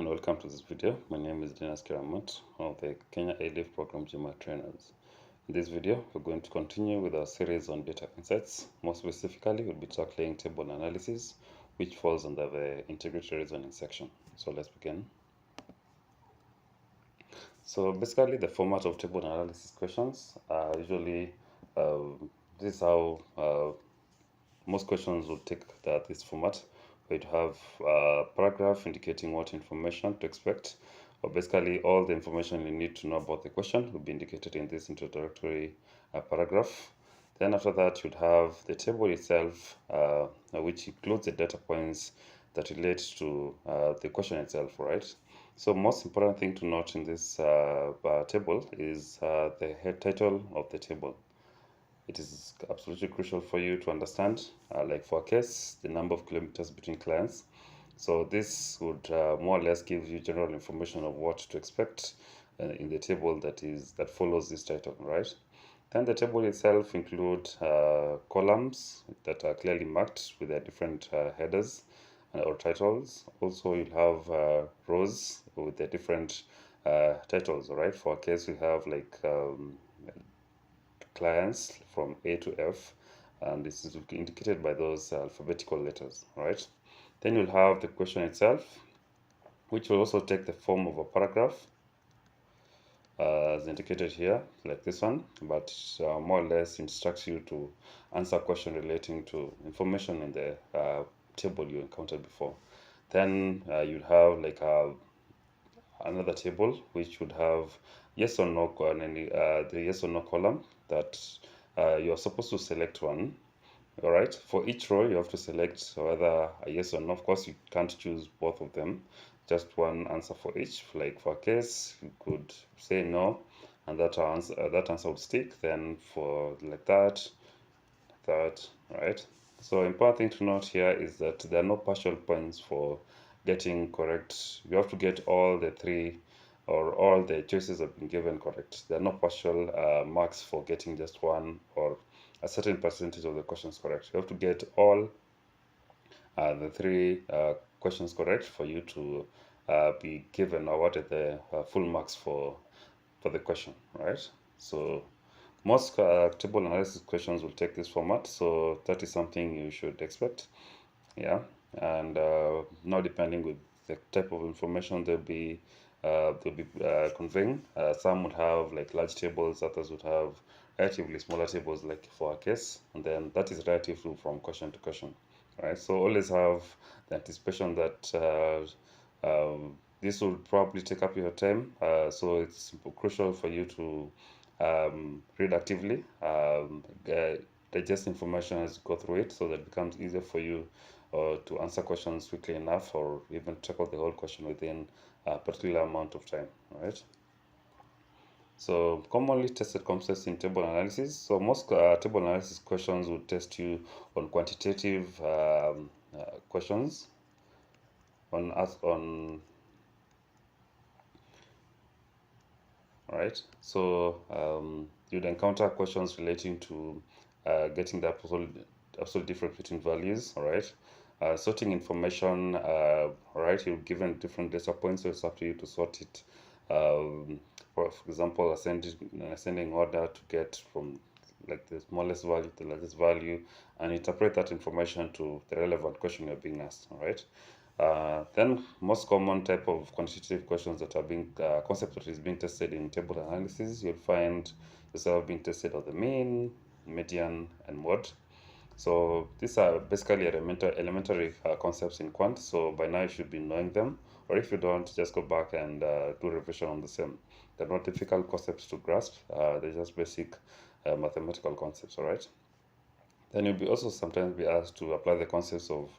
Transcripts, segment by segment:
and welcome to this video. My name is Dinas Kiramut of the Kenya A-Leaf Program GMAT trainers. In this video, we're going to continue with our series on data insights. More specifically, we'll be tackling table analysis, which falls under the integrated reasoning section. So let's begin. So basically, the format of table analysis questions are usually, this is how most questions will take this format, where you have a paragraph indicating what information to expect, or basically all the information you need to know about the question will be indicated in this introductory paragraph. Then after that, you'd have the table itself, which includes the data points that relate to the question itself, right? So most important thing to note in this table is the head title of the table. It is absolutely crucial for you to understand, like for a case, the number of kilometers between clients. So this would more or less give you general information of what to expect in the table that follows this title, right? Then the table itself include columns that are clearly marked with their different headers or titles. Also, you'll have rows with their different titles, right? For a case, we have like clients from A to F, and this is indicated by those alphabetical letters, right? Then you'll have the question itself, which will also take the form of a paragraph, as indicated here, like this one, but more or less instructs you to answer a question relating to information in the table you encountered before. Then you'll have like another table which would have yes or no, the yes or no column that you're supposed to select one. All right, for each row you have to select whether a yes or no. Of course, you can't choose both of them, just one answer for each. Like for a case, you could say no, and that answer would stick. Then for like that, right? So important thing to note here is that there are no partial points for getting correct. You have to get all the three, or all the choices have been given correct. There are no partial marks for getting just one or a certain percentage of the questions correct. You have to get all the three questions correct for you to be given awarded the full marks for the question, right? So most table analysis questions will take this format, so that is something you should expect. Yeah, and now depending with the type of information they'll be conveying, some would have like large tables, others would have relatively smaller tables, like for a case, and then that is relative from question to question, right? So always have the anticipation that this will probably take up your time, so it's crucial for you to read actively, digest information as you go through it, so that it becomes easier for you to answer questions quickly enough, or even tackle the whole question within a particular amount of time, right? So commonly tested concepts in table analysis. So most table analysis questions will test you on quantitative questions, right? So you'd encounter questions relating to getting the absolute difference between values, all right? Sorting information, all right? You're given different data points, so it's up to you to sort it. For example, ascending order to get from like the smallest value to the largest value, and interpret that information to the relevant question you're being asked, all right? Then most common type of quantitative questions that are being concept that is being tested in table analysis, you'll find yourself being tested on the mean, median, and mode. So these are basically elementary concepts in quant. So by now you should be knowing them, or if you don't, just go back and do revision on the same. They're not difficult concepts to grasp. They're just basic mathematical concepts. All right. Then you'll be also sometimes be asked to apply the concepts of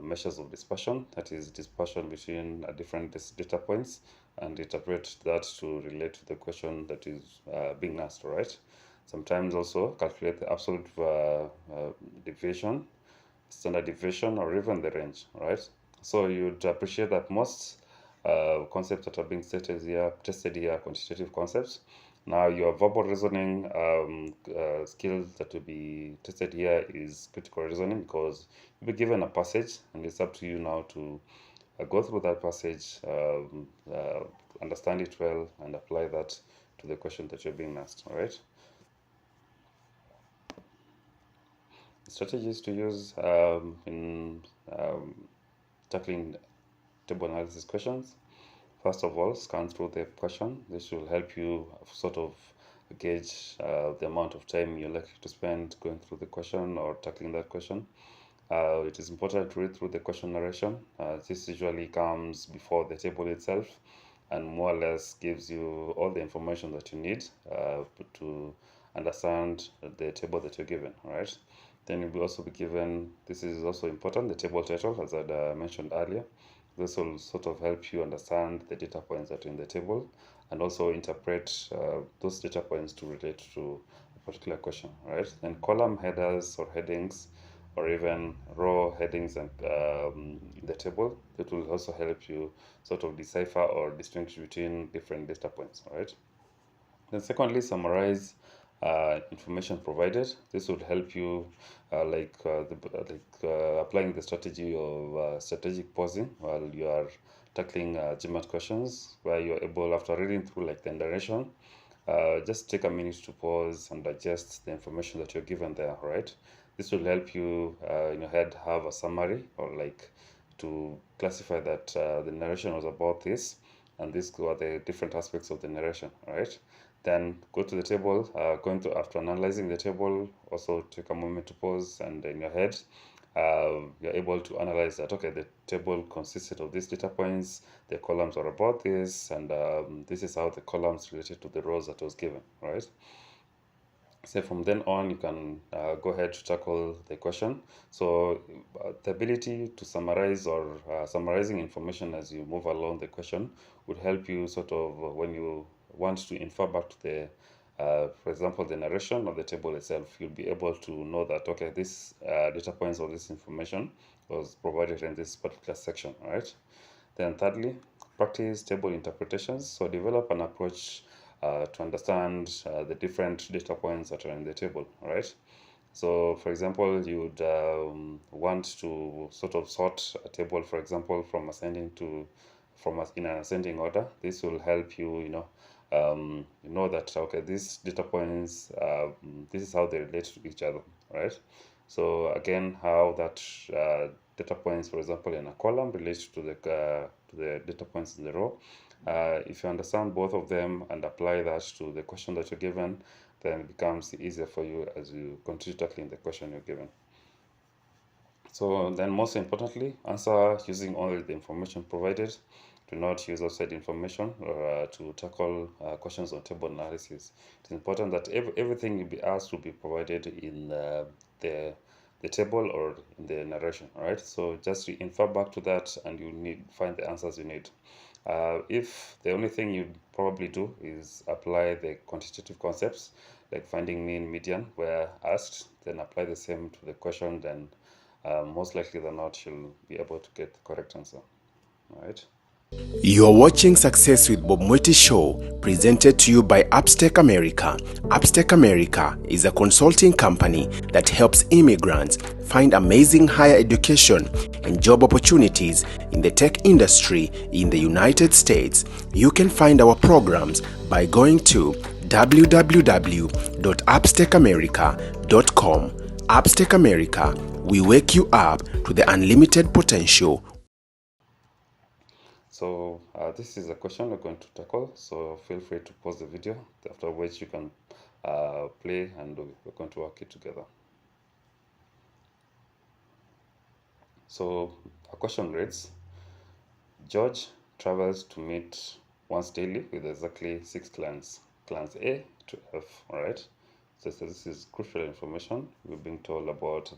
measures of dispersion, that is dispersion between different data points, and interpret that to relate to the question that is being asked, right? Sometimes also calculate the absolute deviation, standard deviation, or even the range, right? So you'd appreciate that most concepts that are being tested here are quantitative concepts. Now, your verbal reasoning skills that will be tested here is critical reasoning, because you'll be given a passage and it's up to you now to go through that passage, understand it well, and apply that to the question that you're being asked. All right. Strategies to use in tackling table analysis questions. First of all, scan through the question. This will help you sort of gauge the amount of time you're likely to spend going through the question or tackling that question. It is important to read through the question narration. This usually comes before the table itself and more or less gives you all the information that you need to understand the table that you're given. All right. Then you'll also be given, this is also important, the table title, as I mentioned earlier. This will sort of help you understand the data points that are in the table and also interpret those data points to relate to a particular question, right? Then column headers or headings or even row headings and in the table, that will also help you sort of decipher or distinguish between different data points, right? Then secondly, summarize information provided. This would help you applying the strategy of strategic pausing while you are tackling GMAT questions, where you're able, after reading through like the narration, just take a minute to pause and digest the information that you're given there, right? This will help you in your head have a summary or like to classify that the narration was about this and these were the different aspects of the narration, right? Then go to the table, after analyzing the table, also take a moment to pause and in your head, you're able to analyze that, okay, the table consisted of these data points, the columns are about this, and this is how the columns related to the rows that was given, right? So from then on, you can go ahead to tackle the question. So the ability to summarize or summarizing information as you move along the question would help you sort of when you want to infer back to the, for example, the narration of the table itself, you'll be able to know that, okay, this data points or this information was provided in this particular section, right? Then thirdly, practice table interpretations. So develop an approach to understand the different data points that are in the table, right? So for example, you'd want to sort of sort a table, for example, from in an ascending order. This will help you, you know that, okay, these data points, this is how they relate to each other, right? So again, how that data points, for example, in a column relates to the data points in the row. If you understand both of them and apply that to the question that you're given, then it becomes easier for you as you continue tackling the question you're given. So then most importantly, answer using only the information provided. Do not use outside information to tackle questions on table analysis. It's important that everything you'll be asked will be provided in the table or in the narration, right? So just infer back to that and you find the answers you need. If the only thing you probably do is apply the quantitative concepts like finding mean, median where asked, then apply the same to the question, then most likely than not you'll be able to get the correct answer. All right. You're watching Success with Bob Mwiti Show, presented to you by Upstech America. Upstech America is a consulting company that helps immigrants find amazing higher education and job opportunities in the tech industry in the United States. You can find our programs by going to www.upstechamerica.com. Upstech America, we wake you up to the unlimited potential. So this is a question we're going to tackle, so feel free to pause the video, after which you can play and we're going to work it together. So a question reads, George travels to meet once daily with exactly 6 clans A to F, alright? So this is crucial information. We're being told about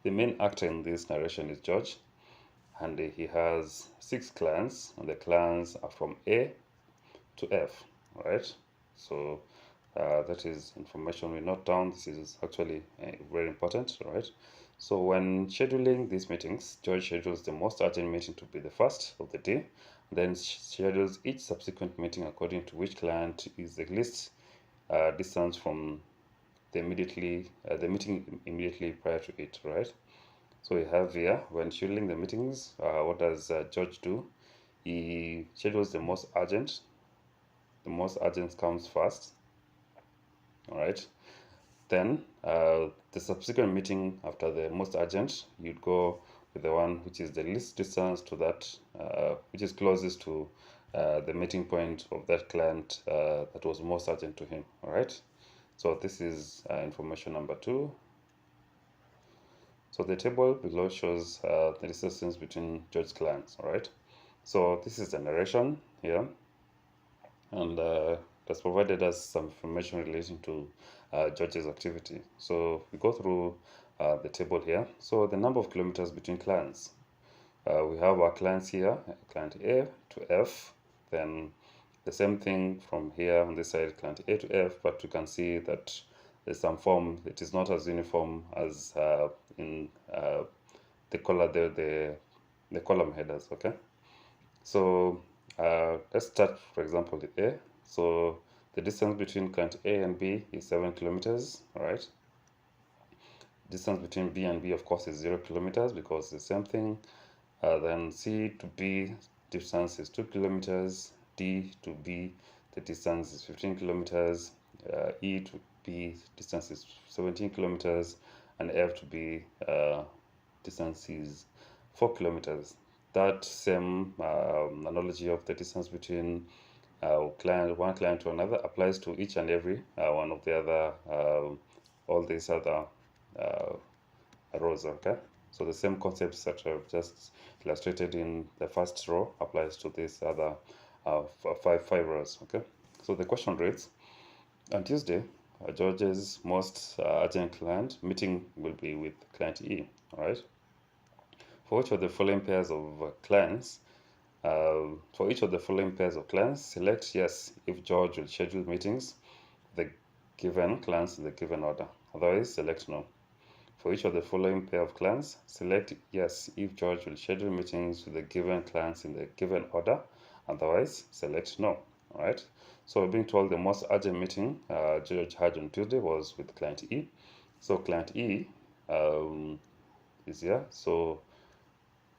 the main actor in this narration is George, and he has 6 clans, and the clans are from A to F, right? So that is information we note down. This is actually very important, right? So when scheduling these meetings, George schedules the most urgent meeting to be the first of the day, then schedules each subsequent meeting according to which client is the least distance from the meeting immediately prior to it, right? So we have here, when scheduling the meetings, what does George do? He schedules the most urgent. The most urgent comes first. All right. Then the subsequent meeting after the most urgent, you'd go with the one which is the least distance to that, which is closest to the meeting point of that client that was most urgent to him. All right. So this is information number 2. So the table below shows the distance between George's clients. All right. So this is the narration here, and that's provided us some information relating to George's activity. So we go through the table here. So the number of kilometers between clients. We have our clients here, client A to F, then the same thing from here on this side, client A to F, but you can see that there's some form, it is not as uniform as in the column headers, okay? So let's start, for example, with A. So the distance between client A and B is 7 kilometers, all right? Distance between B and B, of course, is 0 kilometers because it's the same thing. Then C to B distance is 2 kilometers. D to B, the distance is 15 kilometers. E to B distance is 17 kilometers. And F to B distance is 4 kilometers. That same analogy of the distance between one client to another applies to each and every one of the other, all these other rows, okay? So the same concepts that I've just illustrated in the first row applies to these other five rows, okay? So the question reads, on Tuesday, George's most urgent client meeting will be with client E, all right? For each of the following pairs of clients, select yes if George will schedule meetings with the given clients in the given order. Otherwise, select no. For each of the following pair of clients, select yes if George will schedule meetings with the given clients in the given order. Otherwise, select no. All right. So we're being told the most urgent meeting George had on Tuesday was with client E. So client E is here. So,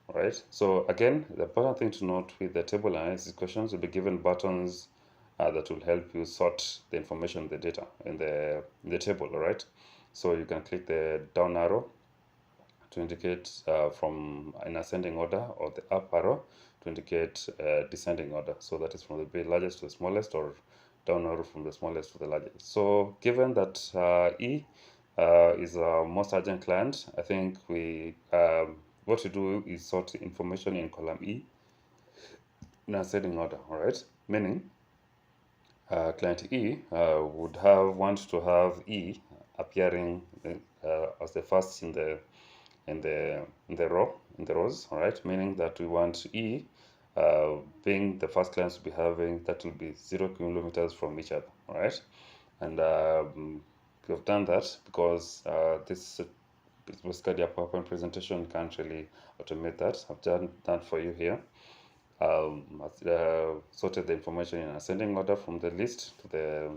all right. So again, the important thing to note with the table analysis questions, will be given buttons that will help you sort the information, the data in the table. All right. So you can click the down arrow to indicate from an ascending order, or the up arrow to indicate descending order. So that is from the largest to the smallest, or down arrow from the smallest to the largest. So given that E is our most urgent client, I think we what we do is sort information in column E in ascending order. All right, meaning client E would want to have E appearing as the first in the rows, all right, meaning that we want E being the first clients to be having, that will be 0 kilometers from each other, all right? And we have done that because this is basically a PowerPoint presentation, can't really automate that. I've done that for you here. Sorted the information in ascending order from the list to the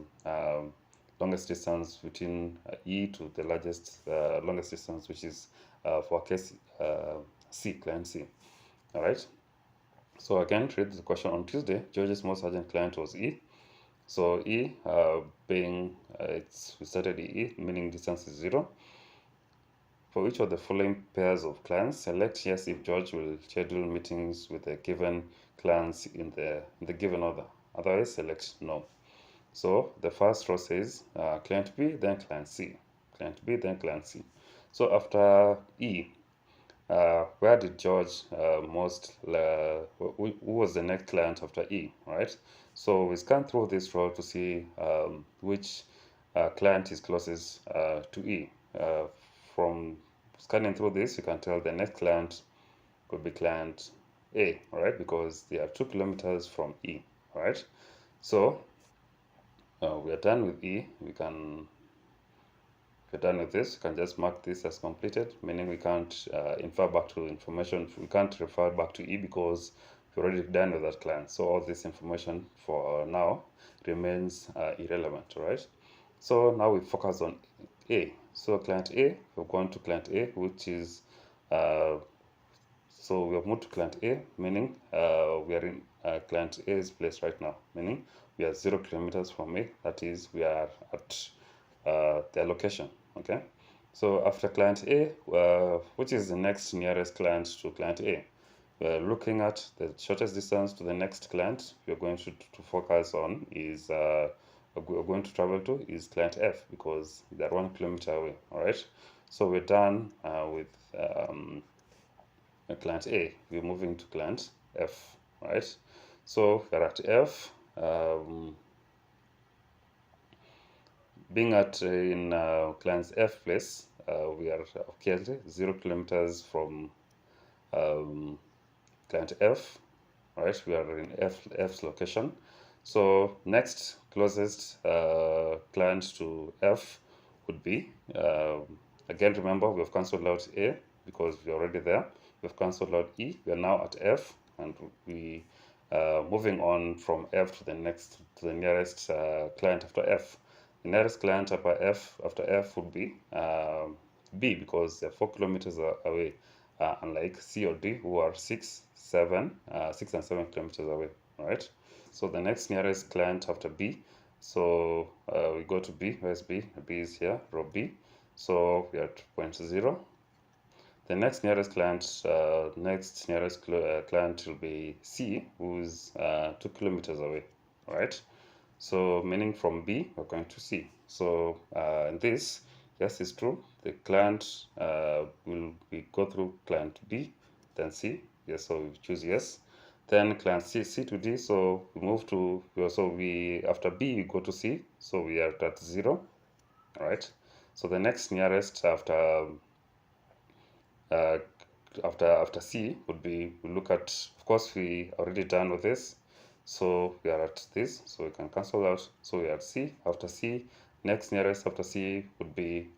longest distance between E to the longest distance, which is for case C, client C. All right. So again, read the question. On Tuesday, George's most urgent client was E. So E being we started E, meaning distance is 0. For each of the following pairs of clients, select yes if George will schedule meetings with the given clients in the given order. Otherwise, select no. So the first row says client B, then client C. Client B, then client C. So after E, where did George who was the next client after E, right? So we scan through this row to see which client is closest to E. From scanning through this, you can tell the next client could be client A, all right, because they are 2 kilometers from E, all right? So we are done with E. If we're done with this, you can just mark this as completed, meaning we can't infer back to information. We can't refer back to E because we're already done with that client. So all this information for now remains irrelevant, all right? So now we focus on A. So client A, we've gone to client A, which is So we have moved to client A, meaning we are in client A's place right now, meaning we are 0 kilometers from A, that is we are at their location. Okay, so after client A, which is the next nearest client to client A? We're looking at the shortest distance to the next client we're going to focus on is we're going to travel to is client F, because they're 1 kilometer away. All right, so we're done with client A. We're moving to client F. Right, so we're at F. Being at in client's F place, we are currently 0 kilometers from client F. Right, we are in F's location. So next closest client to F would be, again, remember we have cancelled out A because we're already there. We've cancelled out E. We are now at F, and we moving on from F to the nearest client after F. The nearest client after F would be B, because they're 4 kilometers away, unlike C or D, who are 6 and 7 kilometers away. All right, so the next nearest client after B, so we go to B. Where's B? B is here, row B. So we are at point 0. The next nearest client, client will be C, who's 2 kilometers away. All right, so meaning from B we're going to C. So in this, yes, it's true, the client will go through client B, then C. Yes, so we choose yes. Then client C to D, so we move to, after B we go to C, so we are at 0. All right, so the next nearest after C would be, we look at, of course we already done with this, so we are at this, so we can cancel out. So we are at C. After C, next nearest after C would be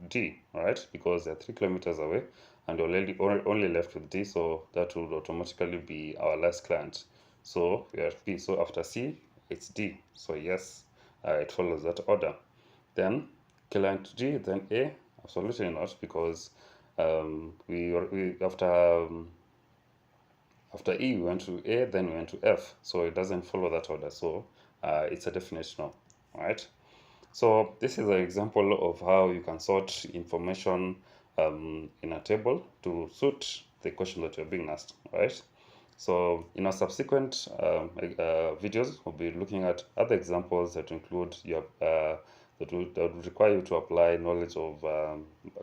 D, right? Because they're 3 kilometers away, and we're only left with D, so that would automatically be our last client. So we are at B. So after C, it's D. So yes, it follows that order. Then client G, then A. Absolutely not, because after E we went to A, then we went to F, so it doesn't follow that order. So it's a definite no. Right, so this is an example of how you can sort information in a table to suit the question that you're being asked. Right, so in our subsequent videos, we'll be looking at other examples that include your that would require you to apply knowledge of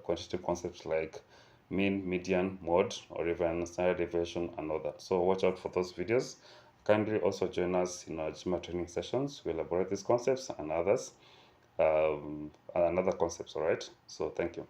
quantitative concepts like mean, median, mode, or even standard deviation and all that. So watch out for those videos. Kindly also join us in our GMAT training sessions. We elaborate these concepts and others, and other concepts. All right. So thank you.